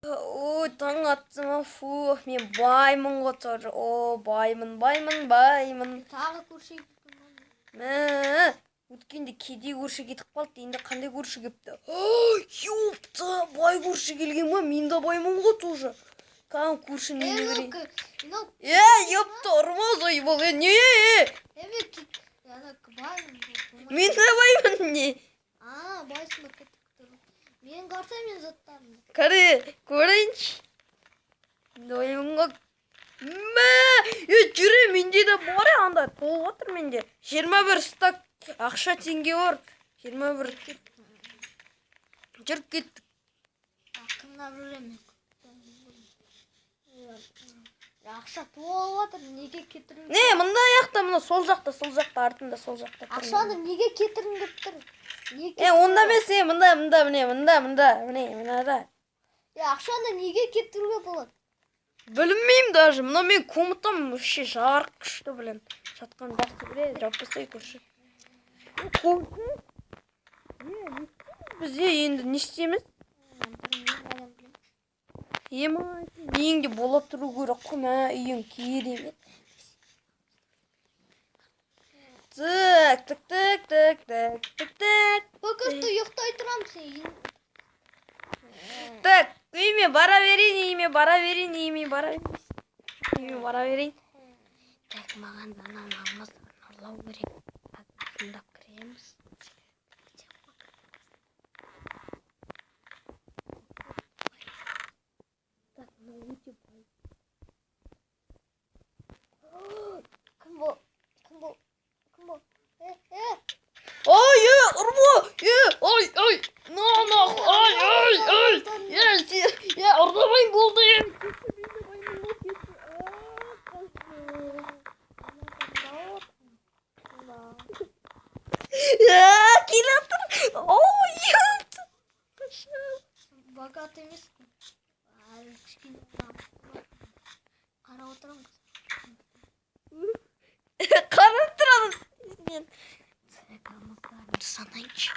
Ой, таң атсыма, фу, мен баймын ғой, баймын. Тағы көрші Мә, өткенде кедей көрші кетіп қалды, енді қандай көрші кепті? Ёпта, бай көрші келген ба, мен де баймын ғой тоже. Кәм көрші нені көрейін? Ёпта, ұрмаз ой бол, не? Мен де баймын, не? Байсың ба кеттік тұрып. Мен қарса мен заттарым. Көрейінші. Мен де баймын ғой. Мә, жүре, менде де бар анда, толып отыр менде. 21 стак ақша теңге бар. 21. Жүріп кеттік. Ақырына жүремін. Ақша толып отыр, неге кетірін? Не, мында аяқта, мына сол жақта, артында сол жақта. Ақшаны неге кетірін деп тұр? Онда емес, мына. Ақшаны неге кетіруге болады? Білмеймін даже, мына мен комнатам вообще жарық күшті, блин. Жатқан жақсы біледі, жаппасай көрші. Бізде енді не істейміз? Үйіңде бола тұру керек қой, мә, үйің керемет. Тік. Көкірті ұйықтай тұрам сен. Так, үйіме бара берейін. Так, маған анан алмаз ұрлау керек. Так, ақындап кіреміз. Так, мына өте бай. Кім бұл? Ой, ұрма! Ой! Ұрдамайын болды. Келатыр. Ой, Богат емес. Кішкене қарап отырам. қарап тұрады. Цекамыздарымды санайыншы.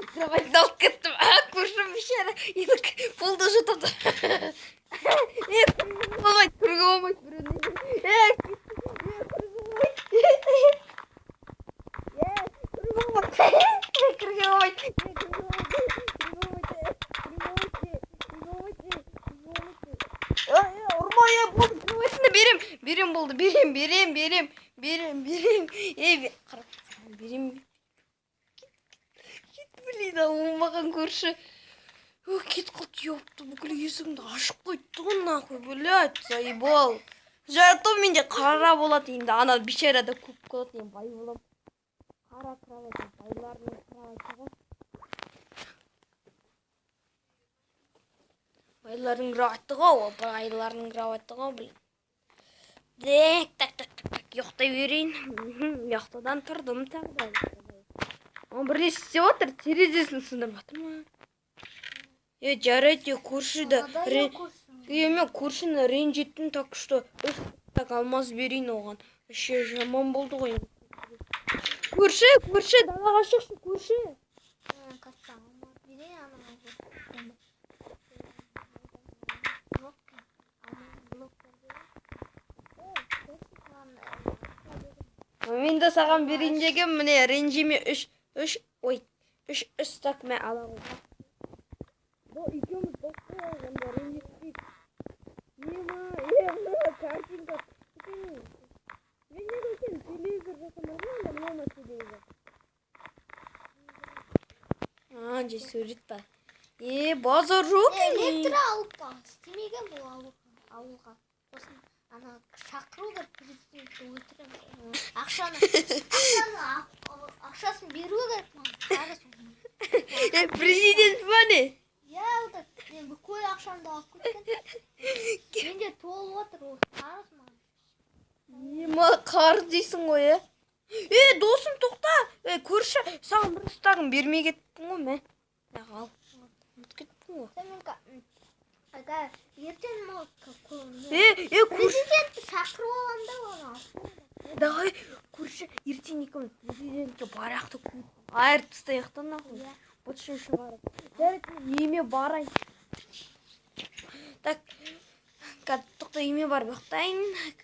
Кровать алып кеттім. Көршім бішері. Енді полды жұтады. Болмайды, көруге болмайды Берем болды, берем. Берем. Кет, блин, оңбаған көрші. Кет қалды, ёпты, бүкіл есігімді ашық қойды ғой, нахуй, блядь, заебал. Жарты менде қара болады енді, ана бешерада көп қалады, енді бай болам. Қара кровать, байлардың кровати ғой. Байлардың кровати ғой, блин. Так, ұйықтай берейін. Ұйықтадан тұрдым тағы. Он бірнеше істеп отыр, терезесін сындырып жатыр ма? Жарайды, көршіні ренжеттім, так что 3 так алмаз берейін оған. Еще жаман болды ғой. Көрші, далаға шықшы, көрші. Мен де саған берейін деген, міне ренжеме 3 стак мә алам. Екеуміз досы онда ренжетпейік. Картинка. Мен не көрсен, телевизор жасамадым, онда мама телевизор. Жай сурет бар. Базар жоқ. Электр алып па, істемеген бұл ауылға. Сосын ана шақыруға президентті өлтірем. Ақшасын беруі керек ма? Президент ба не? Мен бүкіл ақшамды алып кеткен. Менде толып отыр, ол қарыз ма? Қарыз дейсің ғой, Досым тоқта. Көрші, саған бір ұстағын бермей кеттің ғой, мә. Ал. Ұмытып кеттің ғой. ертең көрші. президентті шақырып аламын да оны. Давай, көрші, ертең екеуміз президентке барақты айырып тастайық та нахуй. Вот что еще барып. Жарайды, еме барайын. Так, тоқта еме барып ұйықтайын.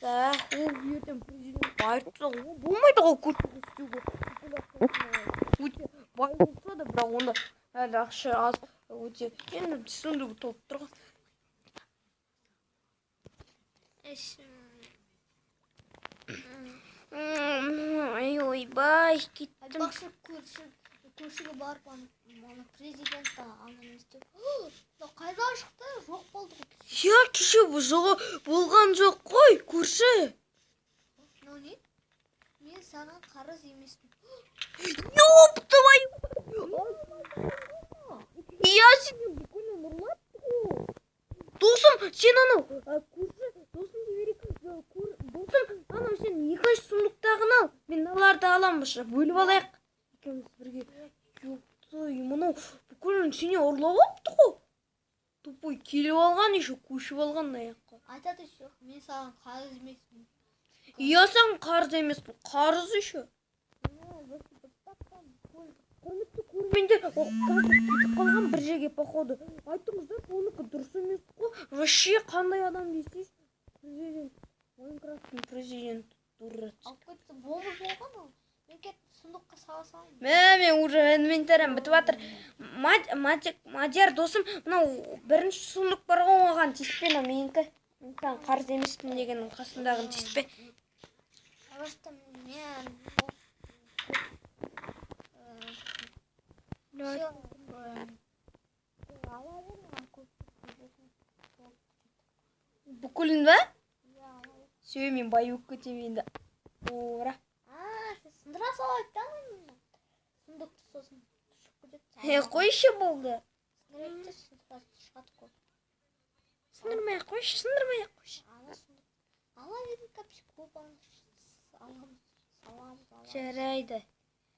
Ол ертең президент айырып тастауға болмайды ғой көрші істеуге. Өте бай болса да, бірақ онда әлі ақша аз. Өте енді сундугі толып тұрған. Ойбай, кеттім. Көршіге барып ана президентті ананы істеп. Қайда шықты? Жоқ болды ғой. Кеше болған жоқ қой, көрші. Не? Мен саған қарыз емеспін. Ёптывай! Сені бүкіні нұрлатты ғой. Досым, сен анау, көрші, досым жіберек. Досым, анау сен екінші сундықтағын ал. Мен наларды аламын, бөліп алайық. Екеуміз бірге. Мынау бүкілін сене ұрлап алыпты ғой. Тупой келіп алған, еще көшіп алған аяққа. Айтады жоқ, мен саған қарыз емеспін. Саған қарыз емеспін, қарыз еще. Құрметті көрмендер, кетіп қалған бір жерге походу. Айтыңыздар, оныкі дұрыс емес қой. Вообще қандай адам дейсіз? Президент, Майнкрафттың президенті дұрыс. Алып кетті, бомба болған ол. Мен кетті сундыққа саласам. Мен уже инвентарым бітіп жатыр. Мадияр досым, мынау бірінші сундық бар ғой, оған тиіспен менікі. Мен қарыз емеспін дегеннің қасындағын тиіспе. Просто мен бүкілін ба? Сөй, мен бай өк кетемейді. Ора. Сындыра салайық та мен. Сундықты сосын. Қойшы болды. Сындырмай қойшы. Ала берін капшық көпан саламыз. Жарайды.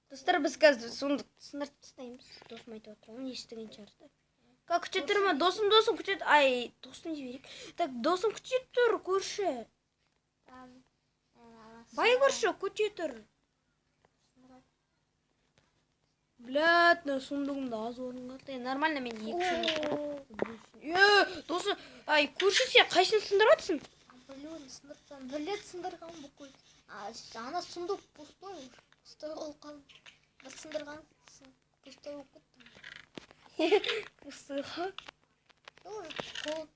Достар, біз қазір сундықты сындырып тастаймыз. Досым айтып отыр, оны естіген шығар. Күте тұр ма? Досым күтеді. Ай, досым жіберек. Так, досым күте тұр, көрші. Бай көрші, күте тұр. Блядь, на сундығымда аз орын қалды. Нормально, мен екі сундық. Досы, көрші сен қайсын сындырып атсың? Білет сындырған бүкіл. Ана сундық пустой. Пустой олқан. Бір сындырған пустой болып кетті. Пустой ға? Қолып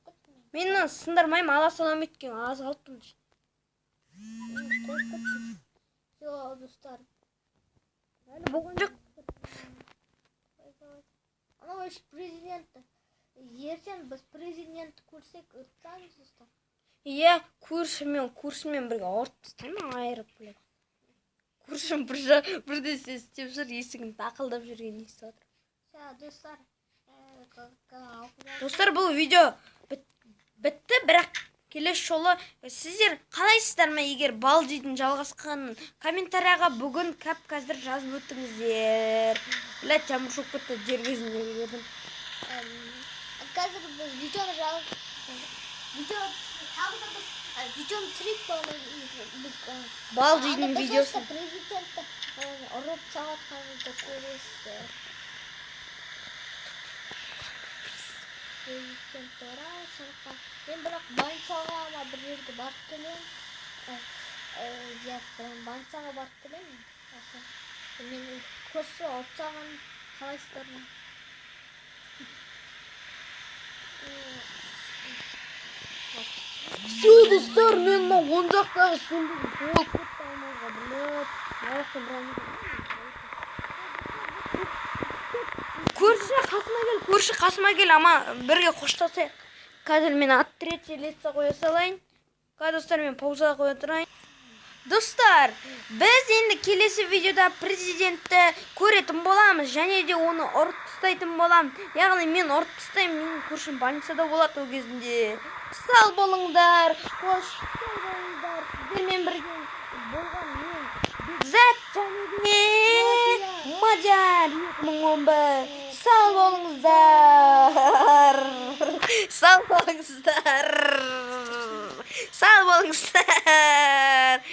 кетті. Мен сындырмайым, ала салам еткен, аз қалыптым. Қолып кетті. Все, достар. Әлі болған жоқ. Анау үш президентті. Ертең біз президентті көрсек ұттамыз достар. Көршімен бірге ауырып тастаймын, айырып біліп. Көршім бірде істеп жүр, есігін тақылдап жүрген естіп отыр. Достар. Достар, бұл видео бітті, бірақ келесі жолы сіздер қалайсыздар ма, егер бал жейтін жалғасқанын комментарияға бүгін қазір жазып өтіңіздер. Блядь, жаңбыр шоқ кетті, жер кезінде көрдім. Қазір біз видеоны жазып видеоны түсірейік болған. Бал жейтін видеосын. Президентті ұрып сағатқанымызды көресіздер. Президент орау сұрыққа. Мен бірақ баншаға бір жерге барып келем. Баншаға барып келем. Мен көрші отсаған қалайсыздар ма? Все, достар, мен он жақтағы сундығын толып кетті алмауға, блядь. Нарақта бұраны. Көрші қасыма кел, ама бірге қоштасайық. Қазір мен третий лица қоя салайын. Достар, мен паузаға қоя тұрайын. Достар, біз енді келесі видеода президентті көретін боламыз, және де оны ұрып тастайтын боламыз. Яғни мен ұрып тастаймын, менің көршім больницада болады ол кезінде. Сау болыңдар, қош болыңдар. Сіздермен бірге болған мен Zat және Мадияр 2015. Сау болыңыздар. Сау болыңыздар. Сау болыңыздар.